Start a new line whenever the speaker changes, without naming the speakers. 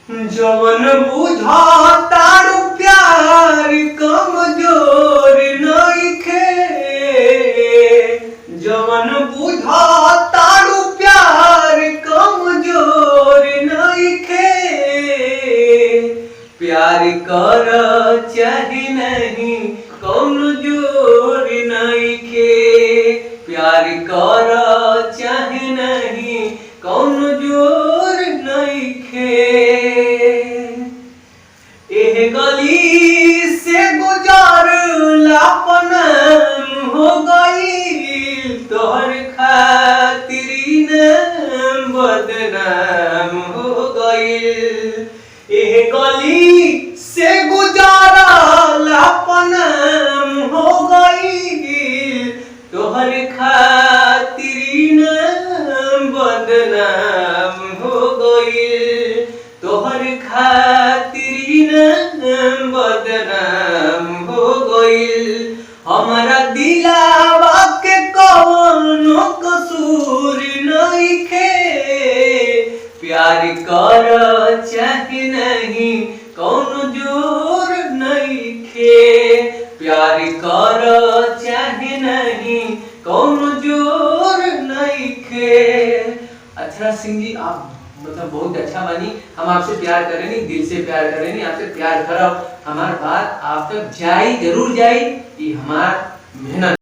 जवन बुझा तारू प्यार कमजोर नइखे। जवन बुझा तारू प्यार कमजोर नइखे। प्यार कर चाहे नहीं कौन जोर नइखे। प्यार कर चाहे नहीं कौन जोर नइखे। एह गली से गुजरला पनाम हो गई। तोहर खातिर नाम बदनाम हो गई। एह गली से गुजरला पनाम हो गई। तोहर खातिर नाम बदनाम हो गई। तोहर खातिर नाम बदनाम हो गई। हमारा दिलावा के कौनो कसूर नइखे। प्यार कर चाहे नहीं कौनो जोर नइखे। प्यार कर चाहे नहीं कौनो जोर नइखे। अच्छा सिंह जी, आप मतलब बहुत अच्छा बनी। हम आपसे प्यार करेंगे, दिल से प्यार करेंगे, आपसे प्यार करो। हमारी बात आप तक जाई जरूर जाई। ये हमार मेहनत।